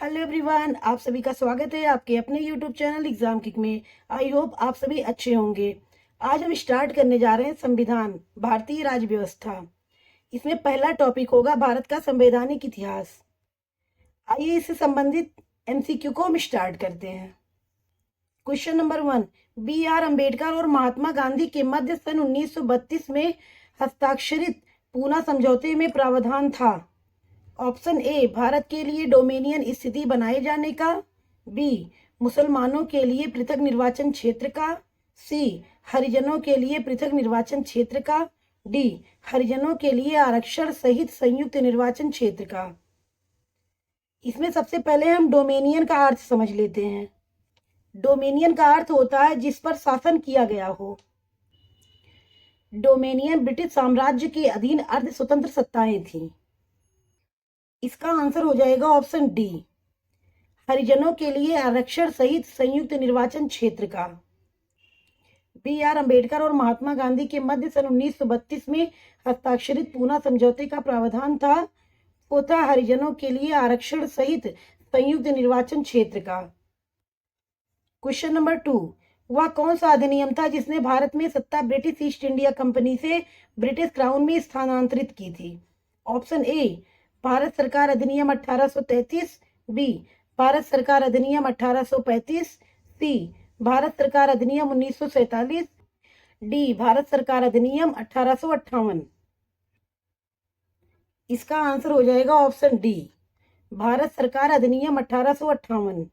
Hello everyone, आप सभी का स्वागत है आपके अपने यूट्यूब चैनल एग्जाम किक में। आई होप आप सभी अच्छे होंगे। आज हम स्टार्ट करने जा रहे हैं संविधान, भारतीय राज्य व्यवस्था। इसमें पहला टॉपिक होगा भारत का संवैधानिक इतिहास। आइए इससे संबंधित एमसीक्यू को हम स्टार्ट करते हैं। Question number 1, B R. अम्बेडकर और महात्मा गांधी के मध्य सन 1932 में हस्ताक्षरित पूना समझौते में प्रावधान था। ऑप्शन ए, भारत के लिए डोमिनियन स्थिति बनाए जाने का। बी, मुसलमानों के लिए पृथक निर्वाचन क्षेत्र का। सी, हरिजनों के लिए पृथक निर्वाचन क्षेत्र का। डी, हरिजनों के लिए आरक्षण सहित संयुक्त निर्वाचन क्षेत्र का। इसमें सबसे पहले हम डोमिनियन का अर्थ समझ लेते हैं। डोमिनियन का अर्थ होता है जिस पर शासन किया गया हो। डोमिनियन ब्रिटिश साम्राज्य के अधीन अर्ध स्वतंत्र सत्ताएं थीं। इसका आंसर हो जाएगा ऑप्शन डी, हरिजनों के लिए आरक्षण सहित संयुक्त निर्वाचन क्षेत्र का। बी.आर. अम्बेडकर और महात्मा गांधी के मध्य सन 1932 में हस्ताक्षरित पूना समझौते का प्रावधान था वो था हरिजनों के लिए आरक्षण सहित संयुक्त निर्वाचन क्षेत्र का। क्वेश्चन नंबर 2, वह कौन सा अधिनियम था जिसने भारत में सत्ता ब्रिटिश ईस्ट इंडिया कंपनी से ब्रिटिश क्राउन में स्थानांतरित की थी। ऑप्शन ए, भारत सरकार अधिनियम 1833। बी, भारत सरकार अधिनियम 1835। सी, भारत सरकार अधिनियम 1947। डी, भारत सरकार अधिनियम 1858। इसका आंसर हो जाएगा ऑप्शन डी, भारत सरकार अधिनियम 1858।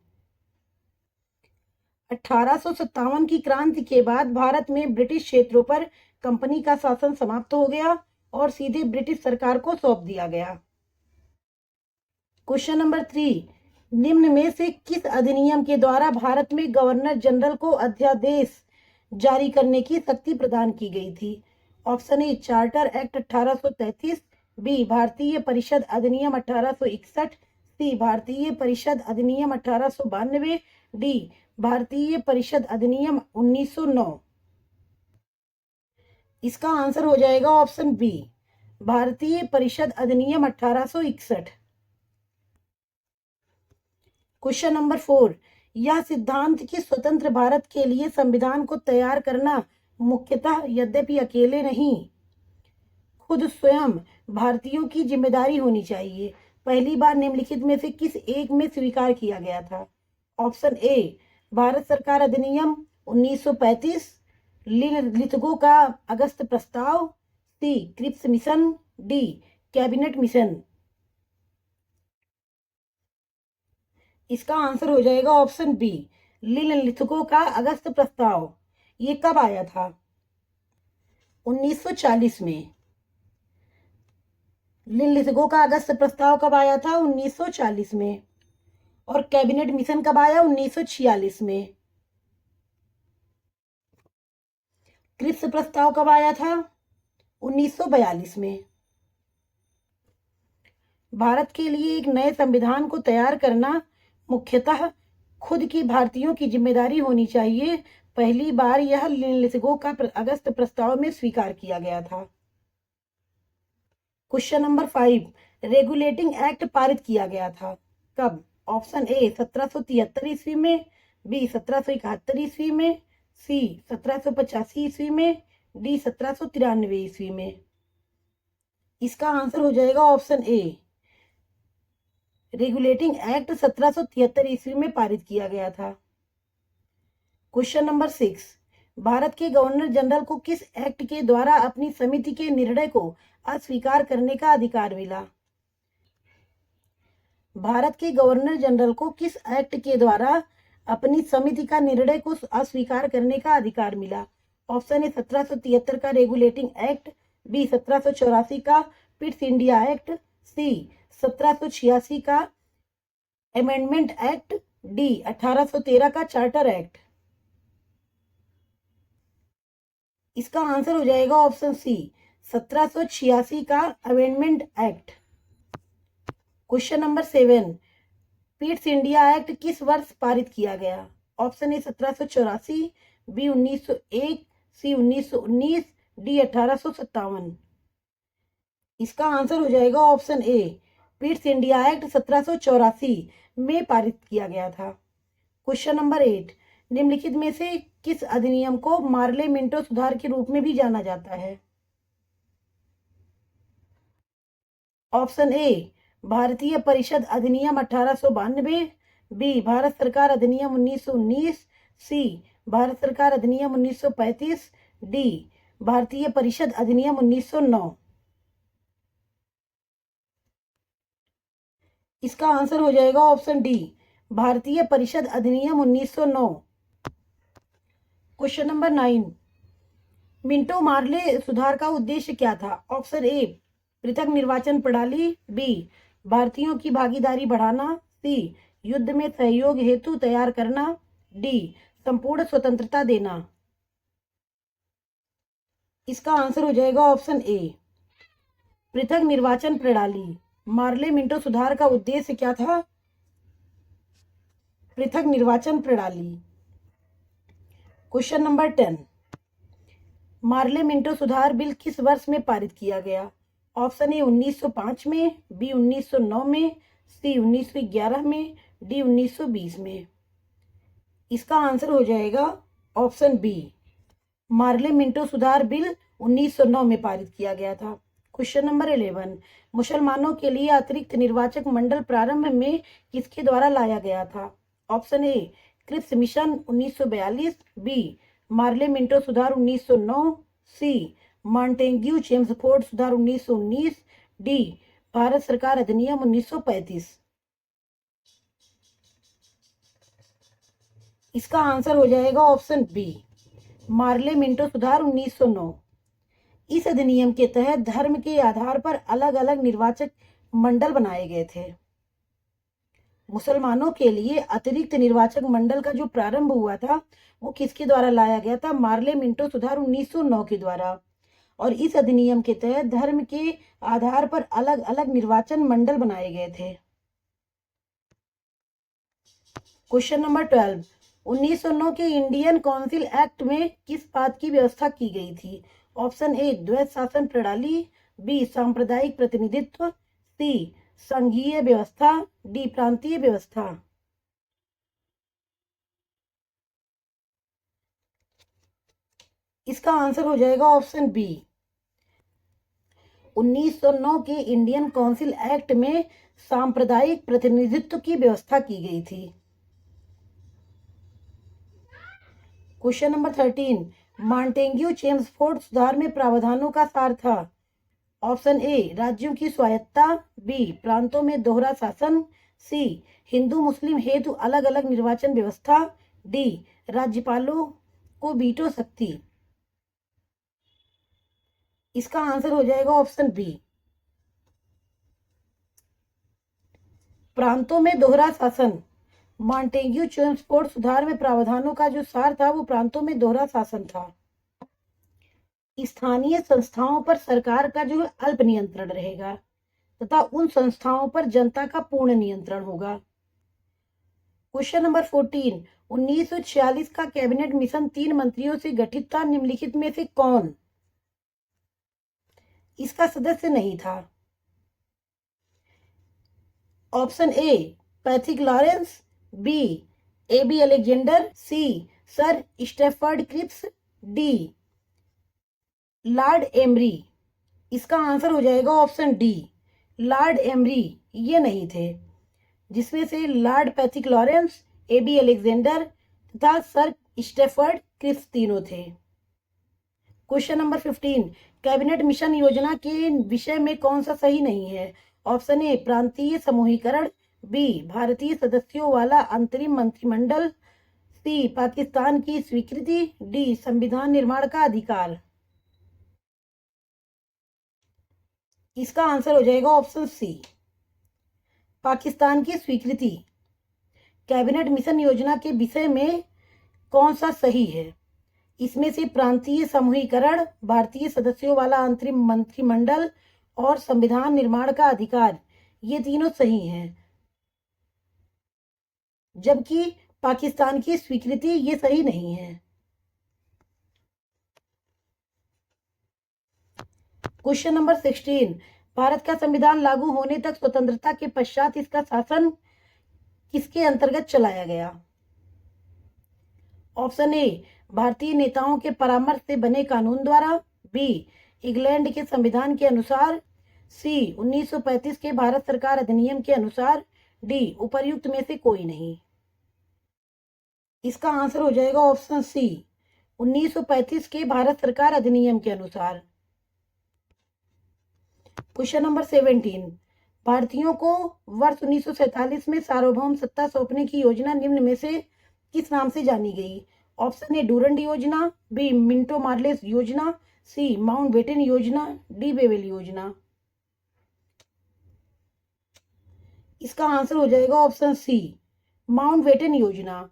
1857 की क्रांति के बाद भारत में ब्रिटिश क्षेत्रों पर कंपनी का शासन समाप्त हो गया और सीधे ब्रिटिश सरकार को सौंप दिया गया। क्वेश्चन नंबर 3, निम्न में से किस अधिनियम के द्वारा भारत में गवर्नर जनरल को अध्यादेश जारी करने की शक्ति प्रदान की गई थी। Option A, charter act 1833। B, भारतीय परिषद अधिनियम 1861। सी, भारतीय परिषद अधिनियम 1892। डी, भारतीय परिषद अधिनियम 1909। इसका आंसर हो जाएगा ऑप्शन बी, भारतीय परिषद अधिनियम 1861। क्वेश्चन नंबर 4, यह सिद्धांत कि स्वतंत्र भारत के लिए संविधान को तैयार करना मुख्यतः यद्यपि अकेले नहीं खुद स्वयं भारतीयों की जिम्मेदारी होनी चाहिए, पहली बार निम्नलिखित में से किस एक में स्वीकार किया गया था। ऑप्शन ए, भारत सरकार अधिनियम 1935। लिथगो का अगस्त प्रस्ताव। C, Cripps mission. D, cabinet mission. इसका आंसर हो जाएगा ऑप्शन बी, लिथगो का अगस्त प्रस्ताव। ये कब आया था? 1940 में। लिथगो का अगस्त प्रस्ताव कब आया था? 1940 में। और कैबिनेट मिशन कब आया? 1946 में। क्रिप्स प्रस्ताव कब आया था? 1942 में। भारत के लिए एक नए संविधान को तैयार करना मुख्यतः खुद की भारतीयों की जिम्मेदारी होनी चाहिए, पहली बार यह लिथगो का अगस्त प्रस्ताव में स्वीकार किया गया था। क्वेश्चन नंबर 5, रेगुलेटिंग एक्ट पारित किया गया था कब? ऑप्शन ए, 1773 ईस्वी में। बी, 1771 ईस्वी में। सी, 1785 ईस्वी में। डी, 1793 ईस्वी में। इसका आंसर हो जाएगा ऑप्शन ए, रेगुलेटिंग एक्ट 1773 ईस्वी में पारित किया गया था। क्वेश्चन नंबर 6, भारत के गवर्नर जनरल को किस एक्ट के द्वारा अपनी समिति के निर्णय को अस्वीकार करने का अधिकार मिला? भारत के गवर्नर जनरल को किस एक्ट के द्वारा अपनी समिति का निर्णय को अस्वीकार करने का अधिकार मिला? ऑप्शन ए, 1773 का रेगुलेटिंग एक्ट। बी, 1784 का पिट्स इंडिया एक्ट। सी, 1786 का अमेंडमेंट एक्ट। डी, 1813 का चार्टर एक्ट। इसका आंसर हो जाएगा ऑप्शन सी, 1786 का amendment act. Question number 7, Pitt's India act किस वर्ष पारित किया गया? Option A, 1784। B, 1901। C, 1919। D, 1857। इसका आंसर हो जाएगा option A, Pitt's India act 1784 में पारित किया गया था? क्वेश्चन नंबर 8, निम्नलिखित में से किस अधिनियम को मार्ले मिंटो सुधार के रूप में भी जाना जाता है? ऑप्शन ए, भारतीय परिषद अधिनियम 1892, बी, भारत सरकार अधिनियम 1919, सी, भारत सरकार अधिनियम 1935, डी, भारतीय परिषद अधिनियम 1909। इसका आंसर हो जाएगा ऑप्शन डी, भारतीय परिषद अधिनियम 1909। क्वेश्चन नंबर 9, मिंटो मार्ले सुधार का उद्देश्य क्या था? ऑप्शन ए, पृथक निर्वाचन प्रणाली, बी, भारतीयों की भागीदारी बढ़ाना, सी, युद्ध में सहयोग हेतु तैयार करना, डी, संपूर्ण स्वतंत्रता देना। इसका आंसर हो जाएगा ऑप्शन ए, पृथक निर्वाचन प्रणाली। मार्ले मिंटो सुधार का उद्देश्य क्या था? पृथक निर्वाचन प्रणाली। क्वेश्चन नंबर 10, मार्ले मिंटो सुधार बिल किस वर्ष में पारित किया गया? ऑप्शन ए 1905 में, बी 1909 में, सी 1911 में, डी 1920 में। इसका आंसर हो जाएगा ऑप्शन बी, मार्ले मिंटो सुधार बिल 1909 में पारित किया गया था। क्वेश्चन नंबर 11, मुसलमानों के लिए अतिरिक्त निर्वाचक मंडल प्रारंभ में किसके द्वारा लाया गया था? Option A, Cripps mission 1942, B, Morley Minto सुधार 1909, सी, मॉन्टेग्यू चेम्सफोर्ड सुधार 1919, डी, भारत सरकार अधिनियम 1935। इसका आंसर हो जाएगा ऑप्शन बी, मार्ले मिंटो सुधार 1909। इस अधिनियम के तहत धर्म के आधार पर अलग अलग निर्वाचक मंडल बनाए गए थे। मुसलमानों के लिए अतिरिक्त निर्वाचक मंडल का जो प्रारंभ हुआ था वो किसके द्वारा लाया गया था? मार्ले मिंटो सुधार 1909 के द्वारा। और इस अधिनियम के तहत धर्म के आधार पर अलग अलग निर्वाचन मंडल बनाए गए थे। क्वेश्चन नंबर 12, 1909 के इंडियन काउंसिल एक्ट में किस बात की व्यवस्था की गई थी? ऑप्शन ए, द्वैत शासन प्रणाली, बी, सांप्रदायिक प्रतिनिधित्व, सी, संघीय व्यवस्था, डी, प्रांतीय व्यवस्था। इसका आंसर हो जाएगा ऑप्शन बी, 1909 के इंडियन काउंसिल एक्ट में सांप्रदायिक प्रतिनिधित्व की व्यवस्था की गई थी। क्वेश्चन नंबर 13, मॉन्टेग्यू चेम्सफोर्ड सुधार में प्रावधानों का सार था? ऑप्शन ए, राज्यों की स्वायत्तता, बी, प्रांतों में दोहरा शासन, सी, हिंदू मुस्लिम हेतु अलग अलग निर्वाचन व्यवस्था, डी, राज्यपालों को वीटो शक्ति। इसका आंसर हो जाएगा ऑप्शन बी, प्रांतों में दोहरा शासन। मॉन्टेग्यू चेम्सफोर्ड सुधार में प्रावधानों का जो सार था वो प्रांतों में दोहरा शासन था। स्थानीय संस्थाओं पर सरकार का जो है अल्प नियंत्रण रहेगा तथा उन संस्थाओं पर जनता का पूर्ण नियंत्रण होगा। क्वेश्चन नंबर 14, 1946 का कैबिनेट मिशन 3 मंत्रियों से गठित था, निम्नलिखित में से कौन इसका सदस्य नहीं था? Option A, Pethick Lawrence, B, AV Alexander, C, sir Stafford Cripps, D, lord Amery. इसका आंसर हो जाएगा ऑप्शन डी, लॉर्ड एमरी ये नहीं थे, जिसमें से lord Pethick Lawrence, AV Alexander तथा सर स्टेफर्ड क्रिप्स तीनों थे। क्वेश्चन नंबर 15, कैबिनेट मिशन योजना के विषय में कौन सा सही नहीं है? ऑप्शन ए, प्रांतीय समूहीकरण, बी, भारतीय सदस्यों वाला अंतरिम मंत्रिमंडल, सी, पाकिस्तान की स्वीकृति, डी, संविधान निर्माण का अधिकार। इसका आंसर हो जाएगा ऑप्शन सी, पाकिस्तान की स्वीकृति। कैबिनेट मिशन योजना के विषय में कौन सा सही है? इसमें से प्रांतीय समूहीकरण, भारतीय सदस्यों वाला अंतरिम मंत्रिमंडल और संविधान निर्माण का अधिकार ये तीनों सही हैं, जबकि पाकिस्तान की स्वीकृति ये सही नहीं है। क्वेश्चन नंबर 16, भारत का संविधान लागू होने तक स्वतंत्रता के पश्चात इसका शासन किसके अंतर्गत चलाया गया? ऑप्शन ए, भारतीय नेताओं के परामर्श से बने कानून द्वारा, बी, इंग्लैंड के संविधान के अनुसार, सी, 1935 के भारत सरकार अधिनियम के अनुसार, डी, उपर्युक्त में से कोई नहीं। इसका आंसर हो जाएगा ऑप्शन सी, 1935 के भारत सरकार अधिनियम के अनुसार। क्वेश्चन नंबर 17, भारतीयों को वर्ष 1947 में सार्वभौम सत्ता सौंपने की योजना निम्न में से किस नाम से जानी गई? ऑप्शन ए, डूरंड योजना, बी, मिंटो मार्लेस योजना, सी, माउंटबेटन योजना, डी, बेवेल योजना। इसका आंसर हो जाएगा ऑप्शन सी, माउंटबेटन योजना।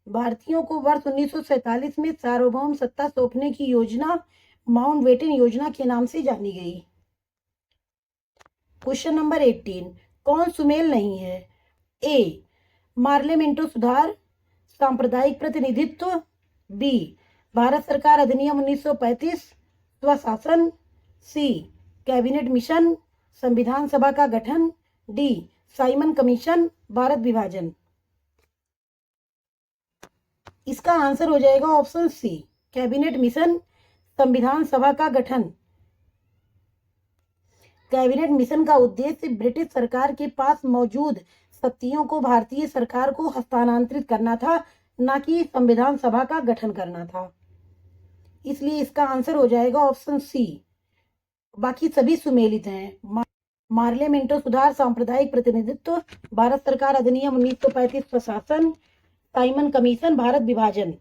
भारतीयों को वर्ष 1947 में सार्वभौम सत्ता सौंपने की योजना माउंटबेटन योजना के नाम से जानी गई। क्वेश्चन नंबर 18, कौन सुमेल नहीं है? ए, मार्लेमेंटो सुधार, सांप्रदायिक प्रतिनिधित्व, बी, भारत सरकार अधिनियम 1935, स्वशासन, सी, कैबिनेट मिशन, संविधान सभा का गठन, डी, साइमन कमीशन, भारत विभाजन। इसका आंसर हो जाएगा ऑप्शन सी, कैबिनेट मिशन, संविधान सभा का गठन। कैबिनेट मिशन का उद्देश्य ब्रिटिश सरकार के पास मौजूद शक्तियों को भारतीय सरकार को हस्तांतरित करना था, न कि संविधान सभा का गठन करना था। इसलिए इसका आंसर हो जाएगा ऑप्शन सी। बाकी सभी सुमेलित हैं। मार्लेमेंटो सुधार, सांप्रदायिक प्रतिनिधित्व, भारत सरकार अधिनियम 1935 प्रशासन, साइमन कमीशन, भारत विभाजन,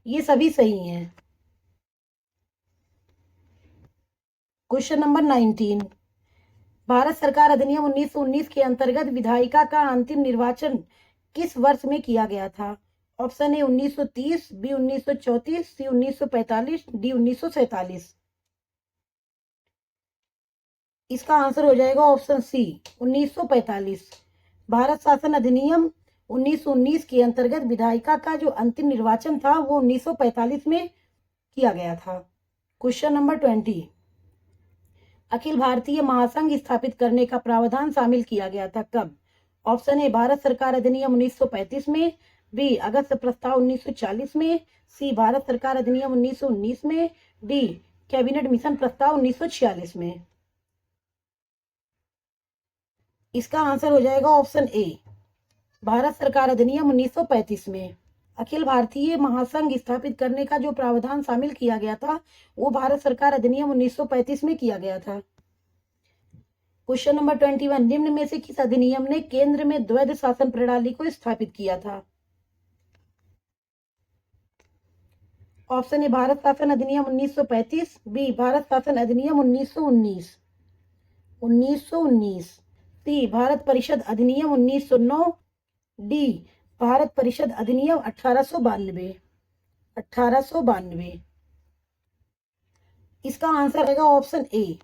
ये सभी सही हैं। क्वेश्चन नंबर 19, भारत सरकार अधिनियम 1919 के अंतर्गत विधायिका का अंतिम निर्वाचन किस वर्ष में किया गया था? Option A 1930, B 1934, C 1945, D 1947। इसका आंसर हो जाएगा ऑप्शन सी, 1945। भारत शासन अधिनियम 1919 के अंतर्गत विधायिका का जो अंतिम निर्वाचन था वो 1945 में किया गया था। क्वेश्चन नंबर 20, अखिल भारतीय महासंघ स्थापित करने का प्रावधान शामिल किया गया था कब? ऑप्शन ए, भारत सरकार अधिनियम 1935 में, बी, अगस्त प्रस्ताव 1940 में, सी, भारत सरकार अधिनियम 1919 में, डी, कैबिनेट मिशन प्रस्ताव 1946 में। इसका आंसर हो जाएगा ऑप्शन ए, भारत सरकार अधिनियम 1935 में। अखिल भारतीय महासंघ स्थापित करने का जो प्रावधान शामिल किया गया था वो भारत सरकार अधिनियम 1935 में किया गया था। क्वेश्चन नंबर 21, निम्न में से किस अधिनियम ने केंद्र में द्वैध शासन प्रणाली को स्थापित किया था? ऑप्शन ए, भारत शासन अधिनियम 1935, बी, भारत शासन अधिनियम 1919, सी, भारत परिषद अधिनियम 1909, डी, भारत परिषद अधिनियम 1892। इसका आंसर रहेगा ऑप्शन ए,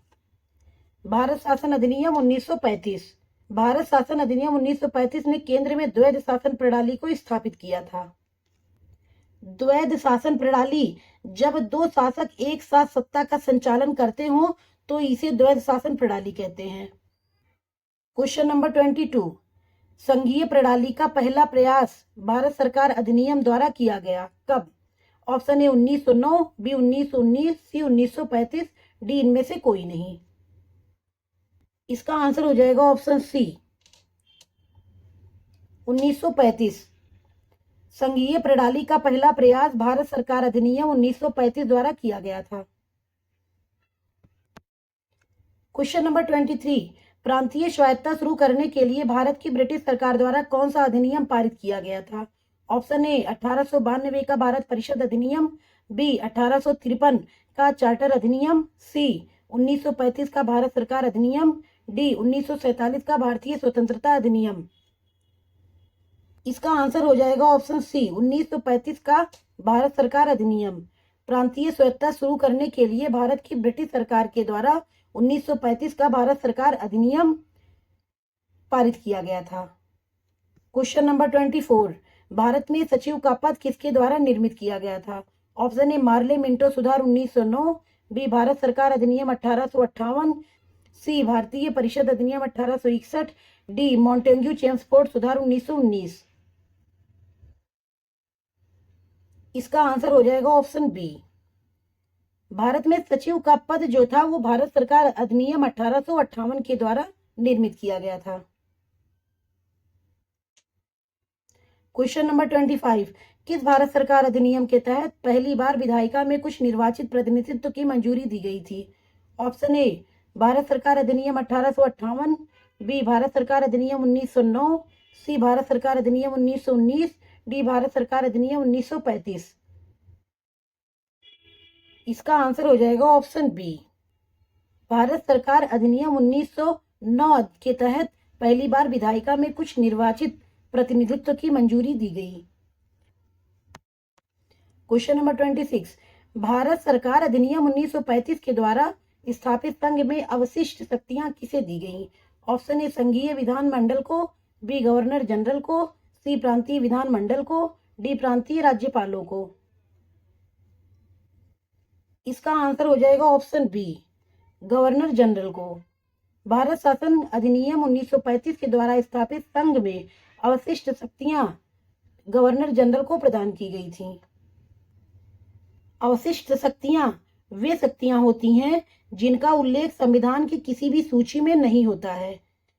भारत शासन अधिनियम 1935। भारत शासन अधिनियम 1935 ने केंद्र में द्वैध शासन प्रणाली को स्थापित किया था। द्वैध शासन प्रणाली, जब दो शासक एक साथ सत्ता का संचालन करते हो तो इसे द्वैध शासन प्रणाली कहते हैं। क्वेश्चन नंबर 22, संघीय प्रणाली का पहला प्रयास भारत सरकार अधिनियम द्वारा किया गया कब? Option A 1909, B 1919, C 1935, D इनमें से कोई नहीं। इसका आंसर हो जाएगा ऑप्शन सी, 1935। संघीय प्रणाली का पहला प्रयास भारत सरकार अधिनियम 1935 द्वारा किया गया था। क्वेश्चन नंबर 23, प्रांतीय स्वायत्तता शुरू करने के लिए भारत की ब्रिटिश सरकार द्वारा कौन सा अधिनियम पारित किया गया था? ऑप्शन ए 1892 का भारत परिषद अधिनियम, बी 1853 का चार्टर अधिनियम, सी 1935 का भारत सरकार अधिनियम, डी 1947 का भारतीय स्वतंत्रता अधिनियम। इसका आंसर हो जाएगा ऑप्शन सी, 1935 का भारत सरकार अधिनियम। प्रांतीय स्वायत्तता शुरू करने के लिए भारत की ब्रिटिश सरकार के द्वारा 1935 का भारत सरकार अधिनियम पारित किया गया था। क्वेश्चन नंबर 24, भारत में सचिव का पद किसके द्वारा निर्मित किया गया था? ऑप्शन ए मार्लेमेंटो सुधार 1909, बी भारत सरकार अधिनियम 1858, सी भारतीय परिषद अधिनियम 1861, डी मॉन्टेग्यू चेम्सफोर्ड सुधार 1919। इसका आंसर हो जाएगा ऑप्शन बी। भारत में सचिव का पद जो था वो भारत सरकार अधिनियम 1858 के द्वारा निर्मित किया गया था। क्वेश्चन नंबर 25, किस भारत सरकार अधिनियम के तहत पहली बार विधायिका में कुछ निर्वाचित प्रतिनिधित्व की मंजूरी दी गई थी? ऑप्शन ए भारत सरकार अधिनियम 1858, बी भारत सरकार अधिनियम 1909, सी भारत सरकार अधिनियम 1919, डी भारत सरकार अधिनियम 1935। इसका आंसर हो जाएगा ऑप्शन बी। भारत सरकार अधिनियम 1909 के तहत पहली बार विधायिका में कुछ निर्वाचित प्रतिनिधित्व की मंजूरी दी गई। क्वेश्चन नंबर 26, भारत सरकार अधिनियम 1935 के द्वारा स्थापित संघ में अवशिष्ट शक्तियां किसे दी गई? ऑप्शन ए संघीय विधानमंडल को, बी गवर्नर जनरल को, सी प्रांतीय विधानमंडल को, डी प्रांतीय राज्यपालों को। इसका आंसर हो जाएगा ऑप्शन बी, गवर्नर जनरल को। भारत शासन अधिनियम 1935 के द्वारा स्थापित संघ में अवशिष्ट शक्तियां गवर्नर जनरल को प्रदान की गई थी। अवशिष्ट शक्तियां वे शक्तियां होती हैं जिनका उल्लेख संविधान की किसी भी सूची में नहीं होता है।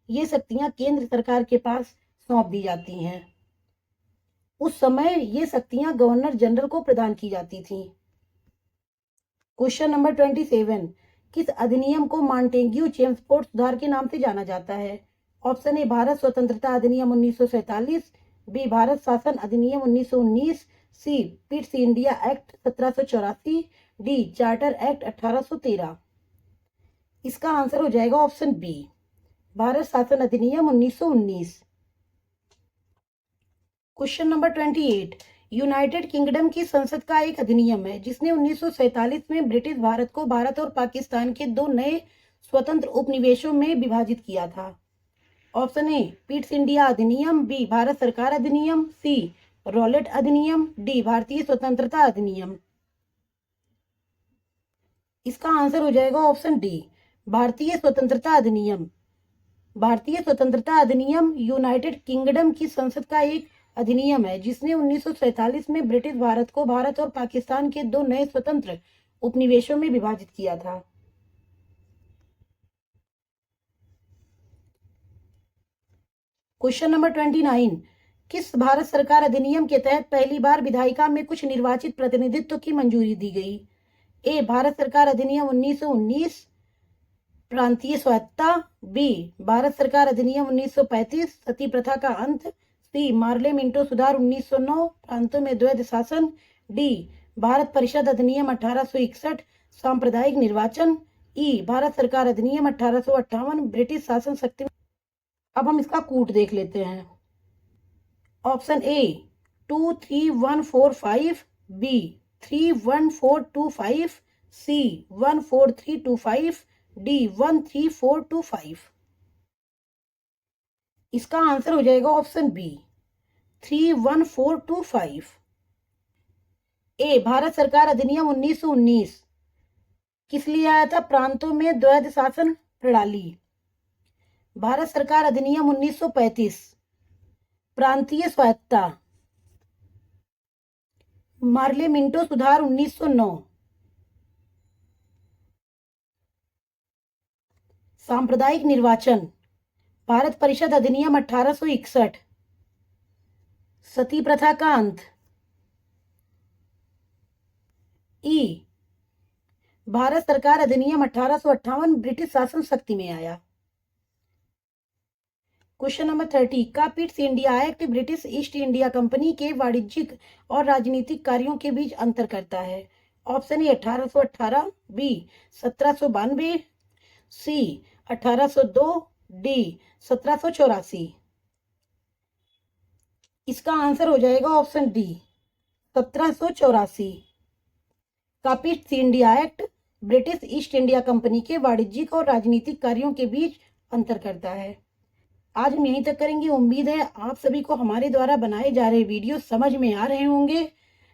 ये शक्तियां केंद्र सरकार के पास सौंप दी जाती हैं। उस समय ये शक्तियां गवर्नर जनरल को प्रदान की जाती थीं। क्वेश्चन नंबर 27, किस अधिनियम को मॉन्टेग्यू चेम्सफोर्ड सुधार के नाम से जाना जाता है? ऑप्शन ए भारत स्वतंत्रता अधिनियम 1947, बी भारत शासन अधिनियम 1919, C Pitt's India act 1784, D charter act 1813। इसका आंसर हो जाएगा ऑप्शन बी, भारत शासन अधिनियम 1919। क्वेश्चन नंबर 28, यूनाइटेड किंगडम की संसद का एक अधिनियम है जिसने 1947 में ब्रिटिश भारत को भारत और पाकिस्तान के दो नए स्वतंत्र उपनिवेशों में विभाजित किया था। ऑप्शन ए पिट्स इंडिया अधिनियम, बी भारत सरकार अधिनियम, सी रॉलेट अधिनियम, डी भारतीय स्वतंत्रता अधिनियम। इसका आंसर हो जाएगा ऑप्शन डी, भारतीय स्वतंत्रता अधिनियम। भारतीय स्वतंत्रता अधिनियम यूनाइटेड किंगडम की संसद का एक अधिनियम है जिसने 1947 में ब्रिटिश भारत को भारत और पाकिस्तान के दो नए स्वतंत्र उपनिवेशों में विभाजित किया था। क्वेश्चन नंबर 29, किस भारत सरकार अधिनियम के तहत पहली बार विधायिका में कुछ निर्वाचित प्रतिनिधित्व की मंजूरी दी गई? ए भारत सरकार अधिनियम 1919, प्रांतीय स्वायत्तता, बी भारत सरकार अधिनियम 1935 सती प्रथा का अंत, सी मार्ले मिंटो सुधार 1909 प्रांतों में द्वैध शासन, डी भारत परिषद अधिनियम 1861 सांप्रदायिक निर्वाचन, ई भारत सरकार अधिनियम 1858 ब्रिटिश शासन शक्ति। अब हम इसका कूट देख लेते हैं। Option A 23145, B 31425, C 14325, D 13425। इसका आंसर हो जाएगा ऑप्शन बी 31425। ए भारत सरकार अधिनियम 1919 किस लिए आया था? प्रांतों में द्वैध शासन प्रणाली। भारत सरकार अधिनियम 1935 प्रांतीय स्वायत्तता। मार्ले मिंटो सुधार 1909 सांप्रदायिक निर्वाचन। भारत परिषद अधिनियम 1861 सती प्रथा का अंत। ई भारत सरकार अधिनियम 1858 ब्रिटिश शासन शक्ति में आया। क्वेश्चन नंबर 30, का Pitt's India act British East India company के वाणिज्यिक और राजनीतिक कार्यों के बीच अंतर करता है? Option A 1818, B 1792, C 1802, D 1784। इसका आंसर हो जाएगा ऑप्शन डी 1784। का Pitt's India act British East India company के वाणिज्यिक और राजनीतिक कार्यों के बीच अंतर करता है। आज हम यहीं तक करेंगे। उम्मीद है आप सभी को हमारे द्वारा बनाए जा रहे वीडियो समझ में आ रहे होंगे।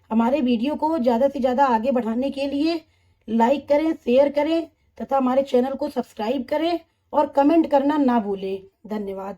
हमारे वीडियो को ज़्यादा से ज़्यादा आगे बढ़ाने के लिए लाइक करें, शेयर करें, तथा हमारे चैनल को सब्सक्राइब करें और कमेंट करना ना भूलें। धन्यवाद।